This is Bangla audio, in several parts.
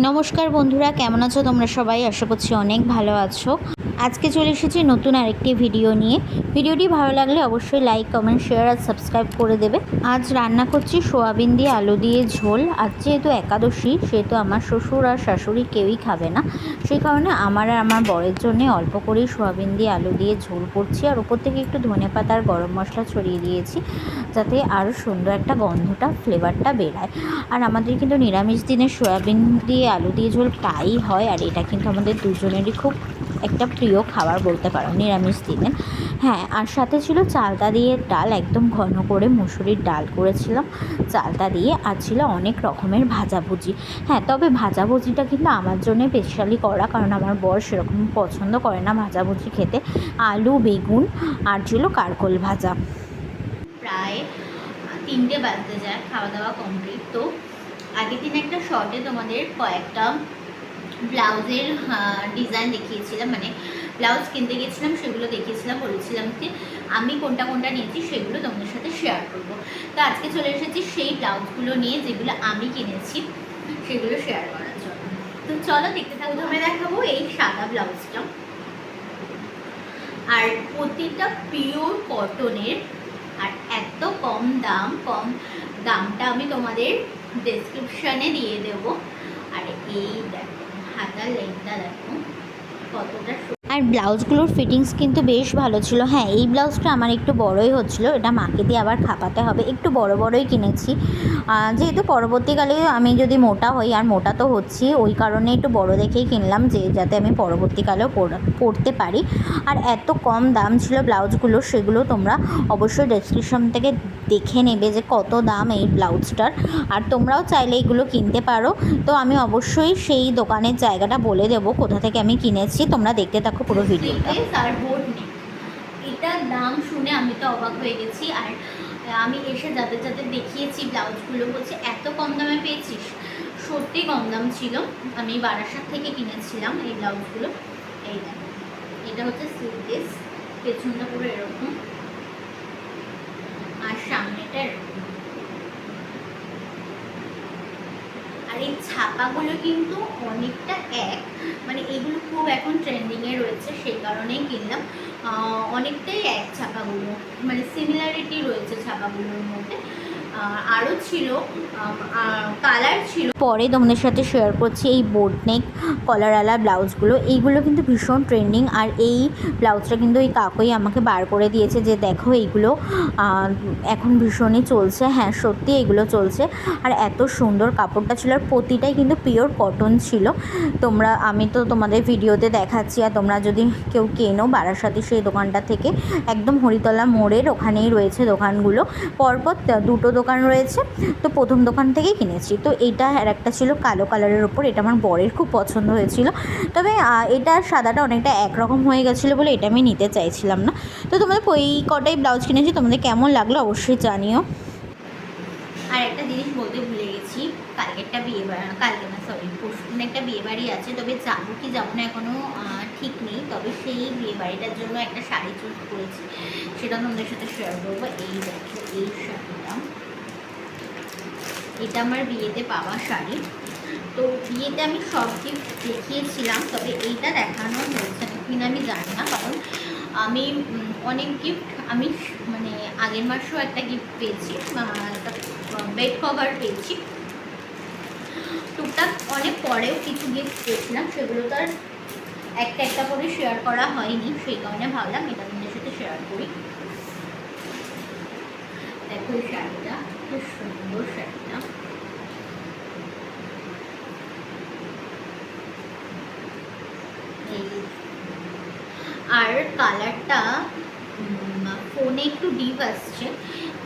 নমস্কার বন্ধুরা, কেমন আছো তোমরা সবাই? আশা করছি অনেক ভালো আছো। আজকে চলে এসেছি নতুন আরেকটি ভিডিও নিয়ে। ভিডিওটি ভালো লাগলে অবশ্যই লাইক, কমেন্ট, শেয়ার আর সাবস্ক্রাইব করে দেবে। আজ রান্না করছি সোয়াবিন দিয়ে আলু দিয়ে ঝোল। আজ যেহেতু একাদশী, সেহেতু আমার শ্বশুর আর শাশুড়ি কেউই খাবে না, সেই কারণে আমার আর আমার বরের জন্য অল্প করেই সোয়াবিন দিয়ে আলু দিয়ে ঝোল করছি। আর ওপর থেকে একটু ধনেপাতা আর গরম মশলা ছড়িয়ে দিয়েছি, যাতে আরও সুন্দর একটা গন্ধটা, ফ্লেভারটা বেরায়। আর আমাদের কিন্তু নিরামিষ দিনে সোয়াবিন দিয়ে আলু দিয়ে ঝোল প্রায়ই হয়, আর এটা কিন্তু আমাদের দুজনেরই খুব একটা প্রিয় খাবার বলতে পারো নিরামিষ দিনে। হ্যাঁ, আর সাথে ছিল চালতা দিয়ে ডাল, একদম ঘন করে মুসুরির ডাল করেছিলাম চালতা দিয়ে। আর ছিল অনেক রকমের ভাজাভুজি। হ্যাঁ, তবে ভাজাভুজিটা কিন্তু আমার জন্য স্পেশালি করা, কারণ আমার বর সেরকম পছন্দ করে না ভাজাভুজি খেতে। আলু, বেগুন আর ছিল কারকোল ভাজা। প্রায় 3টে বাজতে যায়, খাওয়া দাওয়া কমপ্লিট। তো আগের দিন একটা শর্টে তোমাদের কয়েকটা ব্লাউজের ডিজাইন দেখিয়েছিলাম, মানে ব্লাউজ কিনতে গেছিলাম সেগুলো দেখিয়েছিলাম, বলেছিলাম যে আমি কোনটা কোনটা নিয়েছি সেগুলো তোমাদের সাথে শেয়ার করব। তো আজকে চলে এসেছি সেই ব্লাউজগুলো নিয়ে যেগুলো আমি কিনেছি সেগুলো শেয়ার করার জন্য। তো চলো দেখতে থাকো। প্রথমে দেখাবো এই সাদা ব্লাউজটা, আর প্রতিটা পিওর কটনের, আর এত কম দামটা আমি তোমাদের ডেসক্রিপশানে দিয়ে দেবো। আর এই দেখো হাতার লেন্থটা দেখো কতটা। আর ব্লাউজগুলোর ফিটিংস কিন্তু বেশ ভালো ছিল। হ্যাঁ, এই ব্লাউজটা আমার একটু বড়ই হচ্ছিলো, এটা মাকে দিয়ে আবার খাপাতে হবে। একটু বড়ই কিনেছি, যেহেতু পরবর্তীকালে আমি যদি মোটা হই, আর মোটা তো হচ্ছি, ওই কারণে একটু বড় দেখেই কিনলাম, যে যাতে আমি পরবর্তীকালেও পরতে পারি। আর এত কম দাম ছিল ব্লাউজগুলো, সেগুলো তোমরা অবশ্যই ডেসক্রিপশন থেকে দেখে নেবে যে কত দাম এই ব্লাউজটার। আর তোমরাও চাইলে এগুলো কিনতে পারো। তো আমি অবশ্যই সেই দোকানের জায়গাটা বলে দেবো কোথা থেকে আমি কিনেছি, তোমরা দেখতে থাকো পুরো ভিডিওটা। আর বোর্ড নেই, এটার দাম শুনে আমি তো অবাক হয়ে গেছি। আর আমি এসে যাদের যাদের দেখিয়েছি ব্লাউজগুলো বলছে এত কম দামে পেয়েছিস। সত্যি কম দাম ছিল। আমি বারাসাত থেকে কিনেছিলাম এই ব্লাউজগুলো। এই দেখো, এটা হচ্ছে স্লিভলেস, পেছনটা পুরো এরকম আর সামনেটা এরকম। আর এই ছাপাগুলো কিন্তু অনেকটা এক, মানে এগুলো খুব এখন ট্রেন্ডিংয়ে রয়েছে, সেই কারণেই কিনলাম। অনেকটাই এক ছাপাগুলো, মানে সিমিলারিটি রয়েছে ছাপাগুলোর মধ্যে। আরও ছিল কালার ছিল, পরে তোমাদের সাথে শেয়ার করছি। এই বোটনেক কলারওয়ালা ব্লাউজগুলো, এইগুলো কিন্তু ভীষণ ট্রেন্ডিং। আর এই ব্লাউজটা কিন্তু এই কাকুই আমাকে বার করে দিয়েছে, যে দেখো এইগুলো এখন ভীষণই চলছে। হ্যাঁ, সত্যি এগুলো চলছে। আর এত সুন্দর কাপড়টা ছিল, আর প্রতিটাই কিন্তু পিওর কটন ছিল। আমি তো তোমাদের ভিডিওতে দেখাচ্ছি। আর তোমরা যদি কেউ কেনো বারাসাতে, সেই দোকানটা থেকে একদম হরিতলা মোড়ের ওখানেই রয়েছে দোকানগুলো, পরপর 2টো দোকান রয়েছে। তো প্রথম দোকান থেকেই কিনেছি। তো এইটা আর একটা ছিল কালো কালারের ওপর, এটা আমার বরের খুব পছন্দ হয়েছিল। তবে এটা সাদাটা অনেকটা একরকম হয়ে গেছিলো বলে এটা আমি নিতে চাইছিলাম না। তো তোমাদের এই কটাই ব্লাউজ কিনেছি, তোমাদের কেমন লাগলো অবশ্যই জানিও। আর একটা জিনিস বলতে ভুলে গেছি, কালকে না, সরি, পরশুদিন একটা বিয়েবাড়ি আছে। তবে যাবো কি যাবো না এখনও ঠিক নেই। তবে সেই বিয়েবাড়িটার জন্য একটা শাড়ি চুজ করেছি, সেটা তোমাদের সাথে শেয়ার করবো। এই দেখো এই শাড়িটা, এটা আমার বিয়েতে পাওয়া শাড়ি। তো বিয়েতে আমি সব গিফট দেখিয়েছিলাম, তবে এইটা দেখানো হয়েছে কিনা আমি জানি না, কারণ আমি অনেক গিফট, আমি মানে আগের মাসেও একটা গিফট পেয়েছি, একটা বেড কভার পেয়েছি। টুকটাক অনেক পরেও কিছু গিফট পেয়েছিলাম, সেগুলো তো আর একটা একটা করে শেয়ার করা হয়নি, সেই কারণে ভাবলাম এটা তোমাদের সাথে শেয়ার করি। দেখো এই শাড়িটা, খুব সুন্দর শাড়িটা। আর কালারটা ফোনে একটু ডিপ আসছে,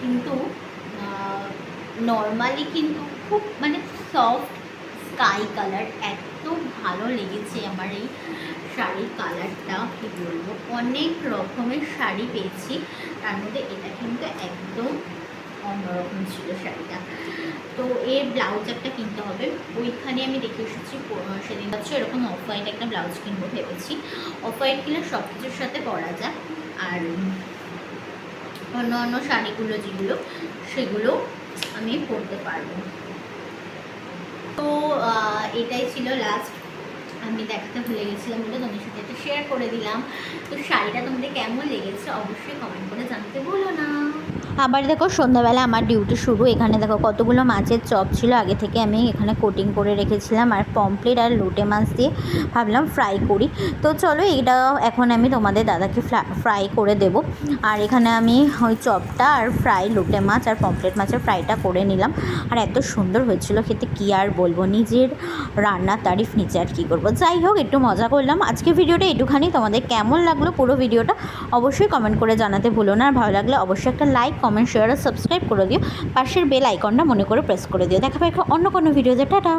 কিন্তু নর্মালি কিন্তু খুব মানে সফট স্কাই কালার। এত ভালো লেগেছে আমার এই শাড়ির কালারটা, কি বলবো। অনেক রকমের শাড়ি পেয়েছি, তার মধ্যে এটা কিন্তু একদম অন্যরকম ছিল শাড়িটা। তো এর ব্লাউজ একটা কিনতে হবে, ওইখানে আমি দেখে এসেছি সেদিন হচ্ছে এরকম অফ হোয়াইট একটা ব্লাউজ কিনবো ভেবেছি। অফ হোয়াইট কিনলে সব কিছুর সাথে পরা যায়। আর অন্য অন্য শাড়িগুলো যেগুলো, সেগুলো আমি পরতে পারবো। তো এটাই ছিল লাস্ট, আমি দেখাতে ভুলে গেছিলাম বলে তোমাদের সাথে একটু শেয়ার করে দিলাম। তো শাড়িটা তোমাদের কেমন লেগেছে অবশ্যই কমেন্ট করে জানাতে ভুলো না। আবার দেখো সন্ধ্যাবেলা আমার ডিউটি শুরু। এখানে দেখো কতগুলো মাছের চপ ছিল, আগে থেকে আমি এখানে কোটিং করে রেখেছিলাম, আর পমপ্লেট আর লোটে মাছ দিয়ে ভাবলাম ফ্রাই করি। তো চলো এটা এখন আমি তোমাদের দাদাকে ফ্রাই করে দেব। আর এখানে আমি ওই চপটা আর ফ্রাই লোটে মাছ আর পমপ্লেট মাছের ফ্রাইটা করে নিলাম। আর এত সুন্দর হয়েছিল খেতে, কী আর বলবো, নিজের রান্নার তারিফ নিচে আর কী করবো। যাই হোক, একটু মজা করলাম। আজকে ভিডিওটা একটুখানি, তোমাদের কেমন লাগলো পুরো ভিডিওটা অবশ্যই কমেন্ট করে জানাতে ভুলো না। আর ভালো লাগলে অবশ্যই একটা লাইক, কমেন্ট, শেয়ার আর সাবস্ক্রাইব করে দিও। পাশের বেল আইকনটা মনে করে প্রেস করে দিও। দেখা পাই অন্য কোনো ভিডিওতে। টাটা।